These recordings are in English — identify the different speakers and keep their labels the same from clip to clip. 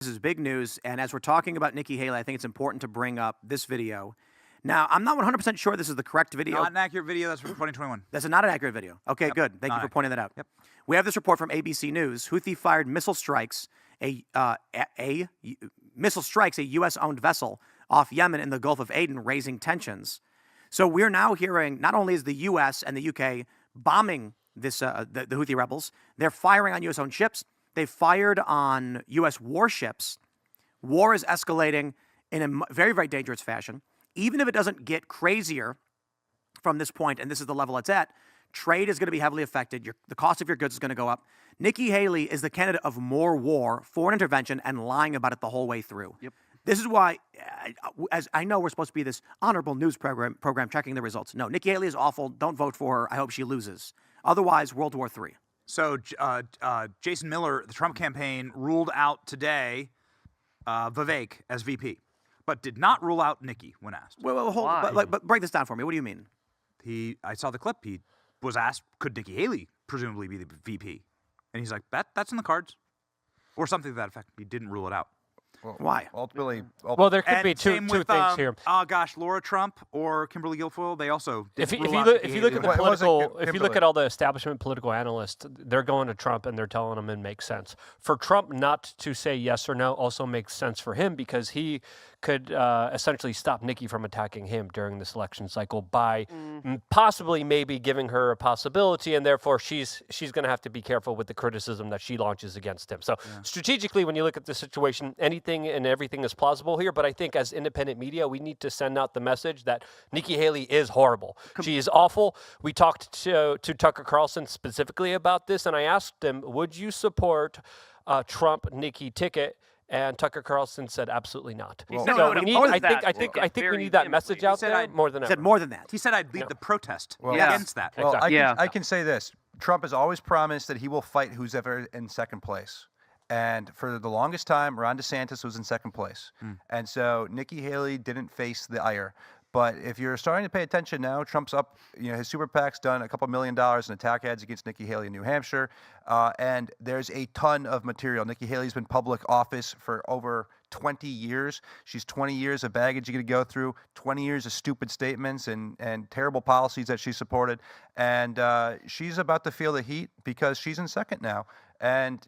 Speaker 1: This is big news, and as we're talking about Nikki Haley, I think it's important to bring up this video. Now, I'm not 100% sure this is the correct video.
Speaker 2: Not an accurate video. That's from 2021.
Speaker 1: That's not an accurate video. Okay,
Speaker 2: Yep,
Speaker 1: good. Thank you for pointing that out.
Speaker 2: Yep.
Speaker 1: We have this report from ABC News. Houthi fired missile strikes a U.S.-owned vessel off Yemen in the Gulf of Aden, raising tensions. So we're now hearing not only is the U.S. and the U.K. bombing this the Houthi rebels, they're firing on U.S.-owned ships. They fired on U.S. warships. War is escalating in a very, very dangerous fashion. Even if it doesn't get crazier from this point, and this is the level it's at, trade is going to be heavily affected. The cost of your goods is going to go up. Nikki Haley is the candidate of more war, foreign intervention, and lying about it the whole way through. Yep. This is why, as I know we're supposed to be this honorable news program checking the results. No, Nikki Haley is awful. Don't vote for her. I hope she loses. Otherwise, World War III.
Speaker 2: So Jason Miller, the Trump campaign, ruled out today Vivek as VP, but did not rule out Nikki when asked.
Speaker 1: Well, hold on. But break this down for me. What do you mean?
Speaker 2: I saw the clip. He was asked, could Nikki Haley presumably be the VP? And he's like, that's in the cards. Or something to that effect. He didn't rule it out.
Speaker 1: Well, why?
Speaker 3: Ultimately,
Speaker 4: well, there could be two things here.
Speaker 2: Oh gosh, Laura Trump or Kimberly Guilfoyle, they also
Speaker 4: if you look at the political, if you look at all the establishment political analysts, they're going to Trump and they're telling him it makes sense. For Trump not to say yes or no also makes sense for him because he could essentially stop Nikki from attacking him during this election cycle by possibly maybe giving her a possibility, and therefore she's going to have to be careful with the criticism that she launches against him. So strategically, when you look at the situation, anything and everything is plausible here, but I think as independent media, we need to send out the message that Nikki Haley is horrible. She is awful. We talked to Tucker Carlson specifically about this, and I asked him, would you support Trump-Nikki ticket? And Tucker Carlson said absolutely not.
Speaker 1: Well,
Speaker 4: so we need, I think we need that message out there more than ever.
Speaker 1: He said more than that.
Speaker 2: He said I'd lead the protest
Speaker 3: yes.
Speaker 2: against that.
Speaker 3: Well,
Speaker 4: exactly.
Speaker 3: I can say this. Trump has always promised that he will fight who's ever in second place. And for the longest time, Ron DeSantis was in second place. And so Nikki Haley didn't face the ire. But if you're starting to pay attention now, Trump's up, his super PAC's done a couple $1 million in attack ads against Nikki Haley in New Hampshire. And there's a ton of material. Nikki Haley's been public office for over 20 years. She's 20 years of baggage you're going to go through, 20 years of stupid statements and terrible policies that she supported. And she's about to feel the heat because she's in second now. And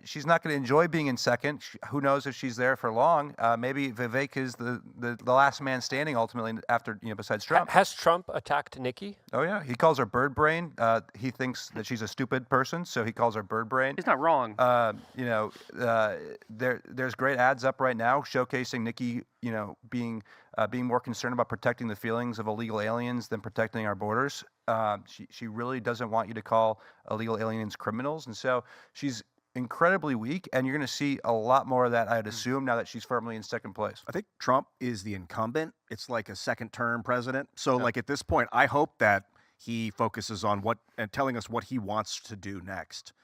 Speaker 3: she's not going to enjoy being in second. Who knows if she's there for long? Maybe Vivek is the last man standing ultimately after, besides Trump.
Speaker 4: Has Trump attacked Nikki?
Speaker 3: Oh, yeah. He calls her bird brain. He thinks that she's a stupid person, so he calls her bird brain.
Speaker 5: He's not wrong.
Speaker 3: There's great ads up right now showcasing Nikki, being more concerned about protecting the feelings of illegal aliens than protecting our borders. She really doesn't want you to call illegal aliens criminals. And so she's incredibly weak, and you're going to see a lot more of that, I'd assume, now that she's firmly in second place.
Speaker 6: I think Trump is the incumbent. It's like a second-term president. So, at this point, I hope that he focuses on telling us what he wants to do next.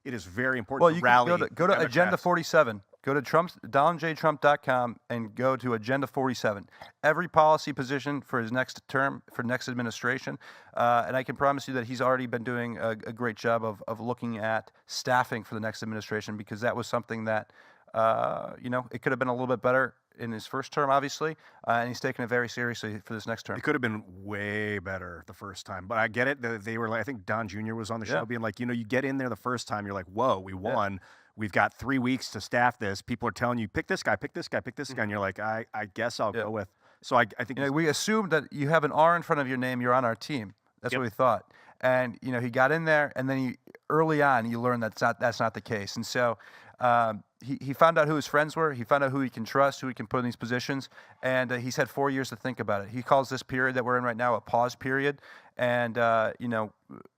Speaker 6: It is very important to rally.
Speaker 3: Go to Agenda 47. Go to DonaldJTrump.com and go to Agenda 47. Every policy position for his next term, for next administration, and I can promise you that he's already been doing a great job of looking at staffing for the next administration, because that was something that, it could have been a little bit better in his first term, obviously, and he's taking it very seriously for this next term.
Speaker 6: It could have been way better the first time, but I get it. They were I think Don Jr. was on the show being like, you get in there the first time, you're like, whoa, we won. Yeah. We've got 3 weeks to staff this. People are telling you, pick this guy, pick this guy, pick this guy, and you're like, I guess I'll go with. So I think
Speaker 3: we assumed that you have an R in front of your name, you're on our team. That's what we thought. And he got in there, and then early on you learn that's not the case. And so he found out who his friends were. He found out who he can trust, who he can put in these positions, and he's had 4 years to think about it. He calls this period that we're in right now a pause period, and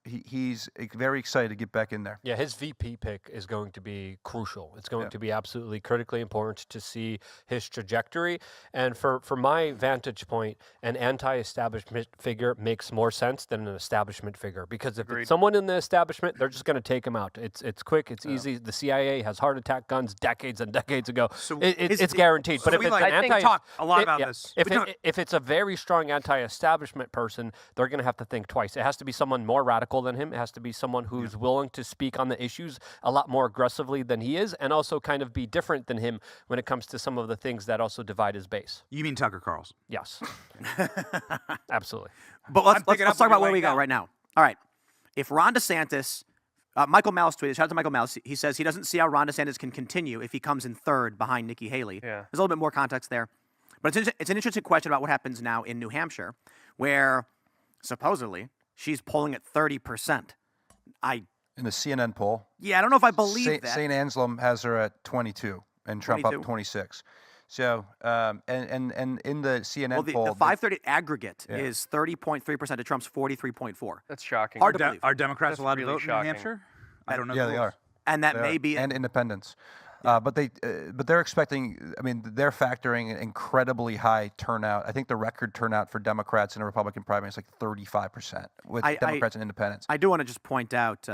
Speaker 3: he's very excited to get back in there.
Speaker 4: Yeah, his VP pick is going to be crucial. It's going to be absolutely critically important to see his trajectory. And for my vantage point, an anti-establishment figure makes more sense than an establishment figure, because if it's someone in the establishment, they're just going to take him out. It's quick, it's easy. The CIA has heart attack guns decades and decades ago. So it's guaranteed. But if it's
Speaker 2: talk a lot about this.
Speaker 4: If it's a very strong anti-establishment person, they're going to have to think twice. It has to be someone more radical than him. It has to be someone who's willing to speak on the issues a lot more aggressively than he is, and also kind of be different than him when it comes to some of the things that also divide his base.
Speaker 2: You mean Tucker Carlson?
Speaker 4: Yes. Absolutely.
Speaker 1: But let's talk about where we go right now. All right. If Ron DeSantis, Michael Malice tweeted, shout out to Michael Malice, he says he doesn't see how Ron DeSantis can continue if he comes in third behind Nikki Haley.
Speaker 5: Yeah.
Speaker 1: There's a little bit more context there. But it's an interesting question about what happens now in New Hampshire, where supposedly she's polling at 30%.
Speaker 3: In the CNN poll.
Speaker 1: Yeah, I don't know if I believe that.
Speaker 3: St. Anselm has her at 22 and Trump
Speaker 1: 22.
Speaker 3: up 26. So, and in the CNN poll.
Speaker 1: The 530 aggregate is 30.3% to Trump's 43.4.
Speaker 5: That's shocking.
Speaker 1: Hard to believe.
Speaker 2: Are Democrats
Speaker 5: That's
Speaker 2: allowed
Speaker 5: really
Speaker 2: to vote
Speaker 5: shocking.
Speaker 2: in New Hampshire? I don't know.
Speaker 3: Yeah,
Speaker 2: the
Speaker 3: they
Speaker 2: rules.
Speaker 3: are.
Speaker 1: And that
Speaker 3: They
Speaker 1: may
Speaker 3: are.
Speaker 1: be.
Speaker 3: And independents. But they're expecting, I mean, they're factoring an incredibly high turnout. I think the record turnout for Democrats in a Republican primary is like 35% with Democrats and independents.
Speaker 1: I do want to just point out,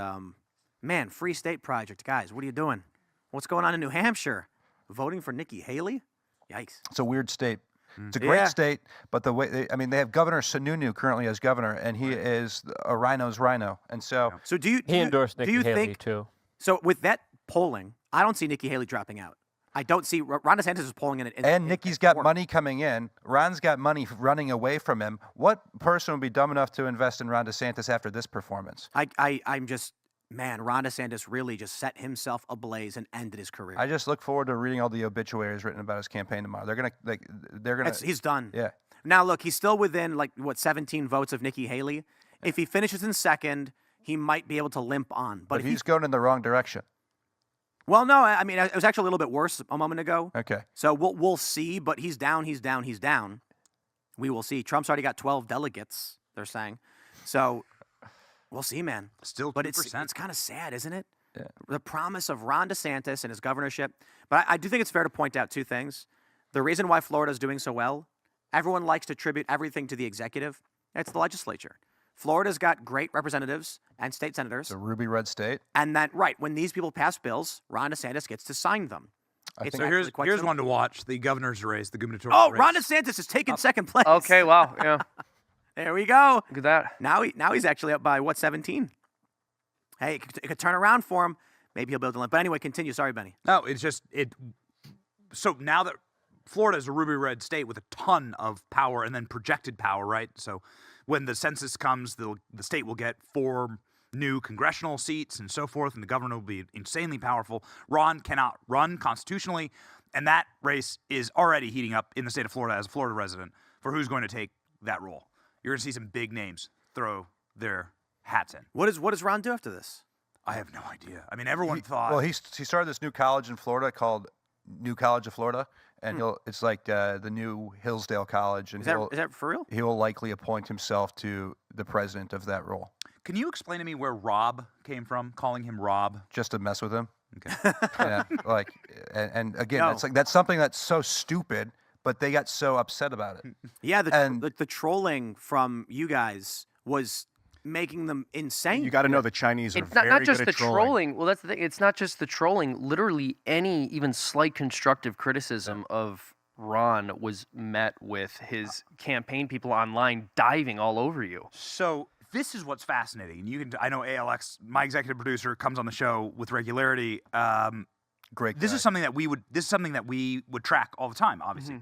Speaker 1: man, Free State Project, guys, what are you doing? What's going on in New Hampshire? Voting for Nikki Haley? Yikes.
Speaker 3: It's a weird state. It's a great
Speaker 1: Yeah.
Speaker 3: state, but the way they have Governor Sununu currently as governor, and he is a rhino's rhino. And so
Speaker 1: So do you
Speaker 4: He endorsed
Speaker 1: do
Speaker 4: Nikki
Speaker 1: you
Speaker 4: Haley,
Speaker 1: think,
Speaker 4: too.
Speaker 1: so with that polling, I don't see Nikki Haley dropping out. I don't see Ron DeSantis is polling in.
Speaker 3: Nikki's got money coming in. Ron's got money running away from him. What person would be dumb enough to invest in Ron DeSantis after this performance?
Speaker 1: I'm just, man, Ron DeSantis really just set himself ablaze and ended his career.
Speaker 3: I just look forward to reading all the obituaries written about his campaign tomorrow. They're gonna.
Speaker 1: He's done.
Speaker 3: Yeah.
Speaker 1: Now look, he's still within 17 votes of Nikki Haley. If he finishes in second, he might be able to limp on. But
Speaker 3: But he's going in the wrong direction.
Speaker 1: Well, no, I mean, it was actually a little bit worse a moment ago.
Speaker 3: Okay.
Speaker 1: So we'll see, but he's down. We will see. Trump's already got 12 delegates, they're saying. So we'll see, man.
Speaker 2: Still 2%.
Speaker 1: But it's kind of sad, isn't it?
Speaker 3: Yeah.
Speaker 1: The promise of Ron DeSantis and his governorship. But I do think it's fair to point out two things. The reason why Florida is doing so well, everyone likes to attribute everything to the executive. It's the legislature. Florida's got great representatives and state senators.
Speaker 3: It's a ruby red state.
Speaker 1: And that, right, when these people pass bills, Ron DeSantis gets to sign them.
Speaker 2: So here's one to watch: the governor's race, the gubernatorial race.
Speaker 1: Ron DeSantis is taking second place.
Speaker 5: Okay, wow, yeah.
Speaker 1: There we go.
Speaker 5: Look at that.
Speaker 1: Now he's actually up by 17? Hey, it could turn around for him. Maybe he'll be able to limp. But anyway, continue. Sorry, Benny.
Speaker 2: No, it's just it. So now that Florida is a ruby red state with a ton of power and then projected power, right? So when the census comes, the state will get 4 new congressional seats and so forth, and the governor will be insanely powerful. Ron cannot run constitutionally, and that race is already heating up in the state of Florida as a Florida resident for who's going to take that role. You're going to see some big names throw their hats in.
Speaker 1: What does Ron do after this?
Speaker 2: I have no idea. I mean, everyone thought.
Speaker 3: Well, he started this new college in Florida called New College of Florida, and it's like the new Hillsdale College. And
Speaker 1: Is that for real?
Speaker 3: he will likely appoint himself to the president of that role.
Speaker 2: Can you explain to me where Rob came from? Calling him Rob.
Speaker 3: Just to mess with him.
Speaker 2: Okay.
Speaker 3: Yeah, and again,
Speaker 1: No.
Speaker 3: that's something that's so stupid, but they got so upset about it.
Speaker 1: Yeah,
Speaker 3: And-
Speaker 1: the trolling from you guys was making them insane.
Speaker 6: You got to know the Chinese are
Speaker 5: It's
Speaker 6: very
Speaker 5: not just
Speaker 6: good
Speaker 5: the
Speaker 6: at trolling.
Speaker 5: Well, that's the thing. It's not just the trolling. Literally, any even slight constructive criticism of Ron was met with his campaign people online diving all over you.
Speaker 2: So this is what's fascinating. I know ALX, my executive producer, comes on the show with regularity.
Speaker 3: Great.
Speaker 2: This
Speaker 3: guy.
Speaker 2: is something that we would track all the time. Obviously,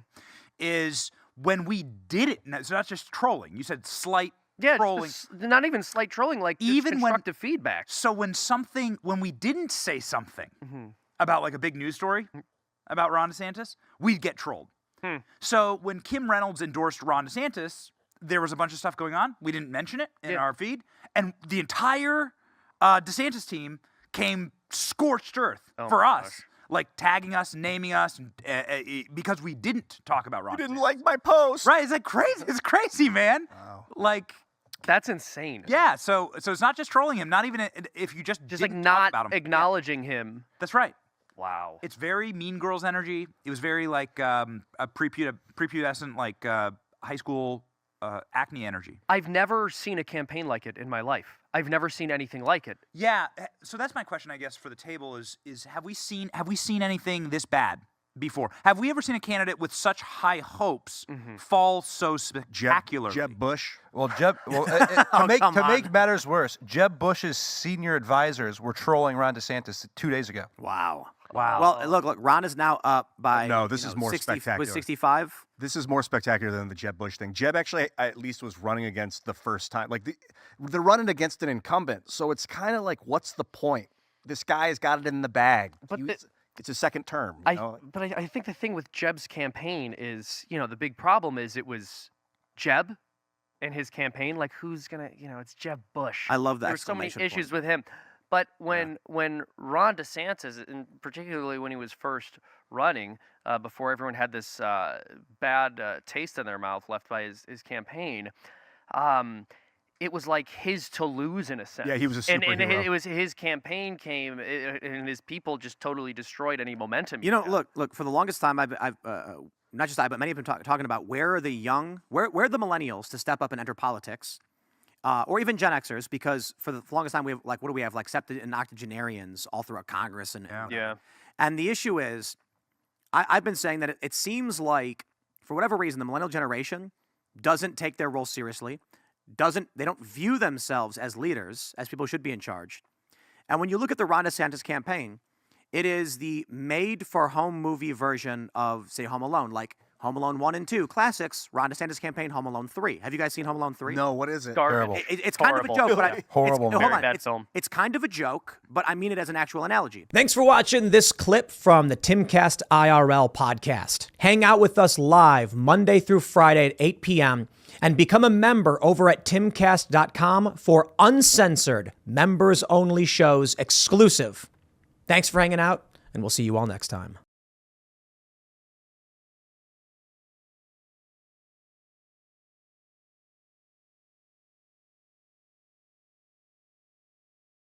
Speaker 2: is when we did it. So that's just trolling. You said slight
Speaker 5: Yeah,
Speaker 2: trolling.
Speaker 5: not even slight trolling, like just
Speaker 2: Even when-
Speaker 5: constructive feedback.
Speaker 2: So when we didn't say something about like a big news story about Ron DeSantis, we'd get trolled. So when Kim Reynolds endorsed Ron DeSantis, there was a bunch of stuff going on. We didn't mention it in our feed, and the entire DeSantis team came scorched earth for us, like tagging us, naming us, because we didn't talk about Ron.
Speaker 6: You didn't
Speaker 2: DeSantis.
Speaker 6: like my post.
Speaker 2: Right? It's like crazy. It's crazy, man.
Speaker 3: Wow.
Speaker 2: Like.
Speaker 5: That's insane.
Speaker 2: Yeah, so it's not just trolling him. Not even if you just
Speaker 5: Just like
Speaker 2: didn't talk
Speaker 5: not
Speaker 2: about him.
Speaker 5: acknowledging him.
Speaker 2: That's right.
Speaker 5: Wow.
Speaker 2: It's very Mean Girls energy. It was very like a prepubescent like high school acne energy.
Speaker 5: I've never seen a campaign like it in my life. I've never seen anything like it.
Speaker 2: Yeah. So that's my question, I guess, for the table is have we seen anything this bad before. Have we ever seen a candidate with such high hopes fall so spectacularly?
Speaker 6: Jeb Bush.
Speaker 3: Well, to make matters worse, Jeb Bush's senior advisors were trolling Ron DeSantis 2 days ago.
Speaker 1: Wow.
Speaker 2: Wow.
Speaker 1: Well, look, Ron is now up by
Speaker 6: No, this is more
Speaker 1: 60,
Speaker 6: spectacular.
Speaker 1: Was 65?
Speaker 6: This is more spectacular than the Jeb Bush thing. Jeb actually at least was running against the first time. Like they're running against an incumbent, so it's kind of like, what's the point? This guy has got it in the bag.
Speaker 5: But
Speaker 6: It's a second term.
Speaker 5: But I think the thing with Jeb's campaign is, the big problem is it was Jeb and his campaign. Like, who's gonna, it's Jeb Bush.
Speaker 1: I love that.
Speaker 5: There's so many
Speaker 1: exclamation
Speaker 5: issues
Speaker 1: point.
Speaker 5: with him. But when Ron DeSantis, and particularly when he was first running, before everyone had this bad taste in their mouth left by his campaign, it was like his to lose in a sense.
Speaker 6: Yeah, he was a superhero.
Speaker 5: And it was his campaign came, and his people just totally destroyed any momentum.
Speaker 1: Look. For the longest time, I've not just I, but many have been talking about where are the young, where are the millennials to step up and enter politics, or even Gen Xers, because for the longest time we have what do we have septed and octogenarians all throughout Congress and And the issue is, I've been saying that it seems like for whatever reason the millennial generation doesn't take their role seriously. They don't view themselves as leaders, as people who should be in charge. And when you look at the Ron DeSantis campaign, it is the made-for-home movie version of, say, Home Alone, like Home Alone 1 and 2, classics, Ron DeSantis campaign, Home Alone 3. Have you guys seen Home Alone 3?
Speaker 6: No, what is it?
Speaker 3: Terrible.
Speaker 1: It's kind of a joke, but
Speaker 3: Horrible movie.
Speaker 1: hold on.
Speaker 5: Bad film.
Speaker 1: It's kind of a joke, but I mean it as an actual analogy.
Speaker 7: Thanks for watching this clip from the Timcast IRL podcast. Hang out with us live Monday through Friday at 8 p.m. and become a member over at timcast.com for uncensored, members-only shows exclusive. Thanks for hanging out, and we'll see you all next time.